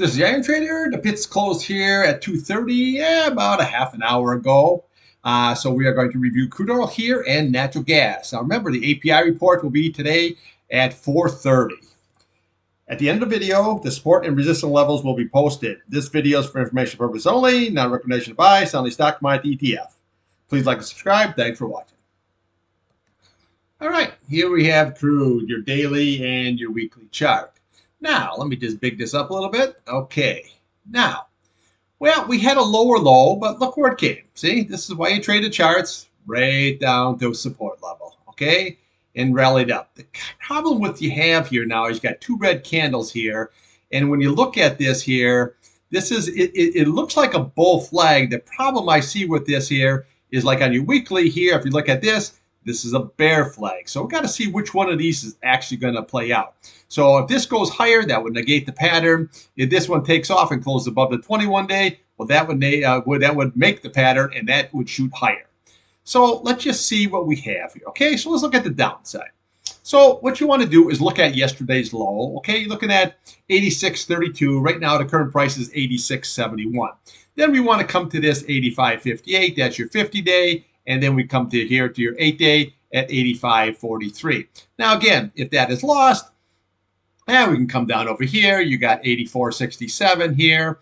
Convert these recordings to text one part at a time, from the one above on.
This is the Iron Trader. The pits closed here at 2:30, about a half an hour ago. So we are going to review crude oil here and natural gas. Now remember, the API report will be today at 4:30. At the end of the video, the support and resistance levels will be posted. This video is for information purposes only, not a recommendation to buy, sell any stock, commodity, ETF. Please like and subscribe. Thanks for watching. All right, here we have crude, your daily and your weekly chart. Now, let me just big this up a little bit. Okay, now, well, we had a lower low, but look where it came. See, this is why you trade the charts right down to support level, okay, and rallied up. The problem with you have here now is you got two red candles here, and when you look at this here, this is, it looks like a bull flag. The problem I see with this here is like on your weekly here, if you look at this is a bear flag. So we've got to see which one of these is actually going to play out. So if this goes higher, that would negate the pattern. If this one takes off and closes above the 21-day, well, that would make the pattern, and that would shoot higher. So let's just see what we have here. Okay, so let's look at the downside. So what you want to do is look at yesterday's low. Okay, you're looking at 86.32. Right now, the current price is 86.71. Then we want to come to this 85.58. That's your 50-day. And then we come to here to your 8-day at 85.43. Now, again, if that is lost, we can come down over here. You got 84.67 here.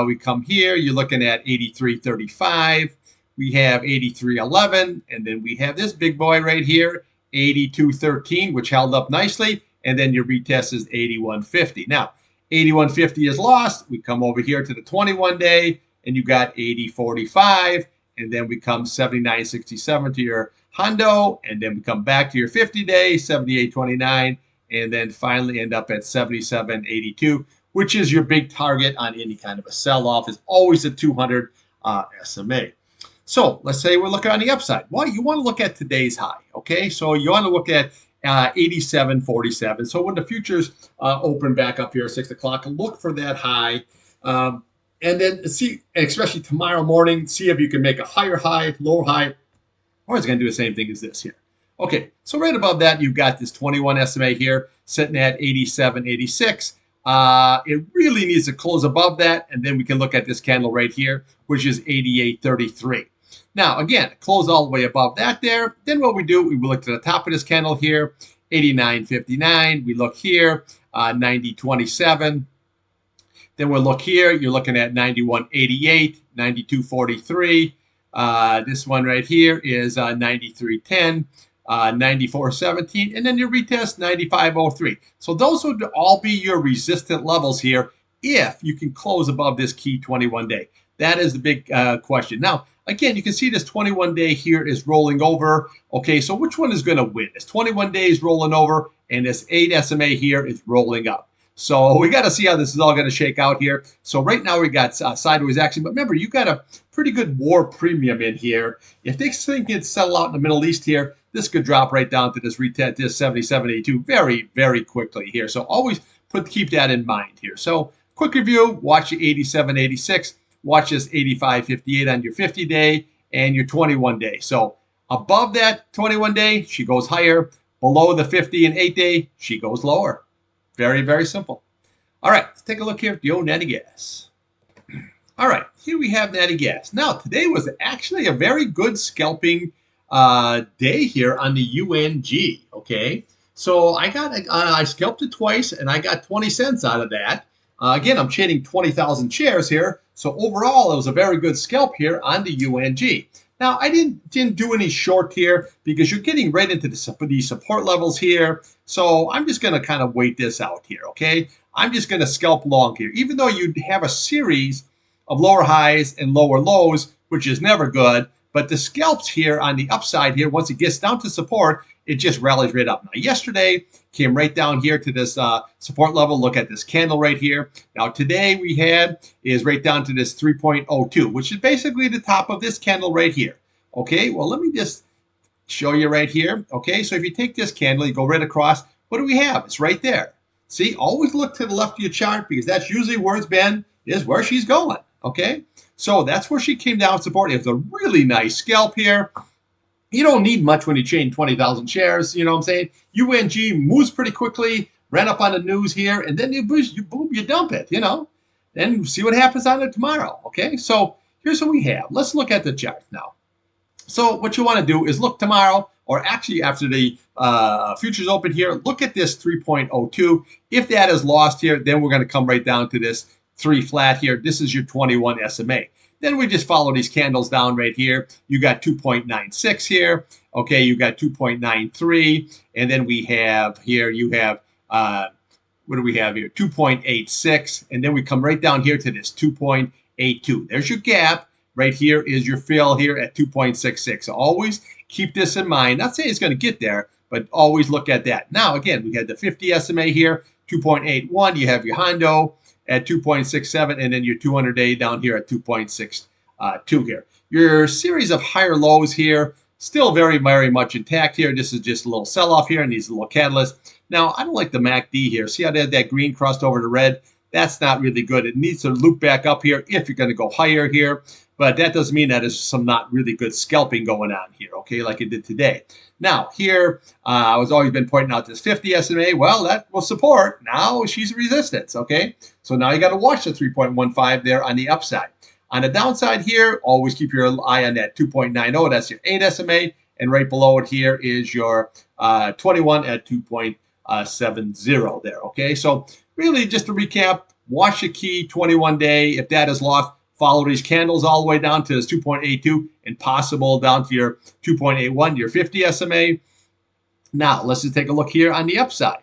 We come here. You're looking at 83.35. We have 83.11. And then we have this big boy right here, 82.13, which held up nicely. And then your retest is 81.50. Now, 81.50 is lost. We come over here to the 21-day, and you got 80.45. And then we come 79.67 to your Hondo, and then we come back to your 50-day, 78.29, and then finally end up at 77.82, which is your big target on any kind of a sell-off, is always a 200 SMA. So let's say we're looking on the upside. Well, you want to look at today's high, okay? So you want to look at 87.47. So when the futures open back up here at 6 o'clock, look for that high. And then see, especially tomorrow morning, see if you can make a higher high, lower high, or it's going to do the same thing as this here. Okay, so right above that, you've got this 21 SMA here sitting at 87.86. It really needs to close above that, and then we can look at this candle right here, which is 88.33. Now, again, close all the way above that there. Then what we do, we look to the top of this candle here, 89.59. We look here, 90.27. Then we'll look here. You're looking at 91.88, 92.43. This one right here is 93.10, 94.17, and then your retest 95.03. So those would all be your resistant levels here if you can close above this key 21-day. That is the big question. Now, again, you can see this 21-day here is rolling over. Okay, so which one is going to win? This 21 days rolling over, and this 8 SMA here is rolling up. So we got to see how this is all going to shake out here. So right now we got sideways action. But remember, you got a pretty good war premium in here. If this thing can settle out in the Middle East here, this could drop right down to this retest, this 77.82 very, very quickly here. So always keep that in mind here. So quick review, watch the 87.86, watch this 85.58 on your 50-day and your 21-day. So above that 21-day, she goes higher. Below the 50 and 8-day, she goes lower. Very, very simple. All right, let's take a look here at the old natty gas. All right, here we have natty gas. Now, today was actually a very good scalping day here on the UNG, okay? So I scalped it twice, and I got 20 cents out of that. Again, I'm trading 20,000 shares here. So overall, it was a very good scalp here on the UNG. Now, I didn't do any short here because you're getting right into the support levels here. So I'm just going to kind of wait this out here, okay? I'm just going to scalp long here. Even though you have a series of lower highs and lower lows, which is never good, but the scalps here on the upside here, once it gets down to support, it just rallies right up. Now, yesterday came right down here to this support level. Look at this candle right here. Now, today we had is right down to this 3.02, which is basically the top of this candle right here. Okay, well, let me just show you right here. Okay, so if you take this candle, you go right across, what do we have? It's right there. See, always look to the left of your chart because that's usually where it's been, is where she's going. Okay, so that's where she came down support. It was a really nice scalp here. You don't need much when you chain 20,000 shares, you know what I'm saying? UNG moves pretty quickly, ran up on the news here, and then you boom, you dump it, you know? Then see what happens on it tomorrow. Okay, so here's what we have. Let's look at the chart now. So what you want to do is look tomorrow, or actually after the futures open here, look at this 3.02. If that is lost here, then we're going to come right down to this 3 flat here. This is your 21 SMA. Then we just follow these candles down right here. You got 2.96 here. Okay, you got 2.93. And then we have here, you have, what do we have here? 2.86. And then we come right down here to this 2.82. There's your gap. Right here is your fill here at 2.66. So always keep this in mind. Not saying it's going to get there, but always look at that. Now, again, we had the 50 SMA here, 2.81. You have your Hondo at 2.67, and then your 200-day down here at 2.62 here. Your series of higher lows here, still very, very much intact here. This is just a little sell-off here and these little catalysts. Now, I don't like the MACD here. See how they had that green crossed over to red? That's not really good. It needs to loop back up here if you're going to go higher here. But that doesn't mean that there's some not really good scalping going on here, okay, like it did today. Now, here, I was always been pointing out this 50 SMA. Well, that will support. Now she's resistance, okay? So now you got to watch the 3.15 there on the upside. On the downside here, always keep your eye on that 2.90. That's your 8 SMA. And right below it here is your 21 at 2.70 there, okay? So really, just to recap, watch the key 21-day. If that is lost, follow these candles all the way down to this 2.82 and possible down to your 2.81, your 50 SMA. Now, let's just take a look here on the upside.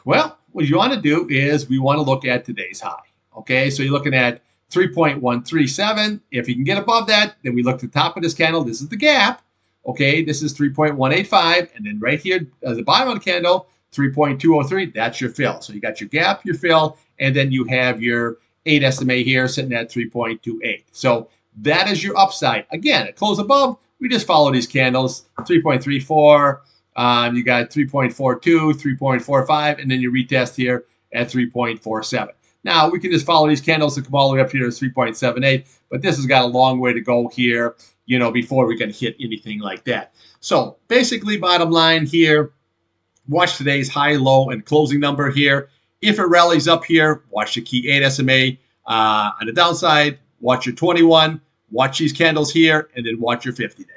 Well, what you want to do is we want to look at today's high. Okay, so you're looking at 3.137. If you can get above that, then we look at the top of this candle. This is the gap. Okay, this is 3.185. And then right here at the bottom of the candle, 3.203. That's your fill. So you got your gap, your fill, and then you have your 8 SMA here sitting at 3.28. So that is your upside. Again, it closed above. We just follow these candles. 3.34. You got 3.42, 3.45, and then you retest here at 3.47. Now, we can just follow these candles and come all the way up here to 3.78, but this has got a long way to go here, you know, before we can hit anything like that. So basically, bottom line here, watch today's high, low, and closing number here. If it rallies up here, watch the key 8 SMA. On the downside, watch your 21, watch these candles here, and then watch your 50-day.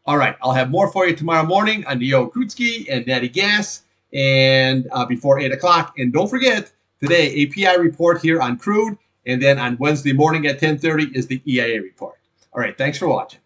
All right, I'll have more for you tomorrow morning on Neo Crude and Natty Gas and before 8 o'clock. And don't forget, today, API report here on crude, and then on Wednesday morning at 10:30 is the EIA report. All right, thanks for watching.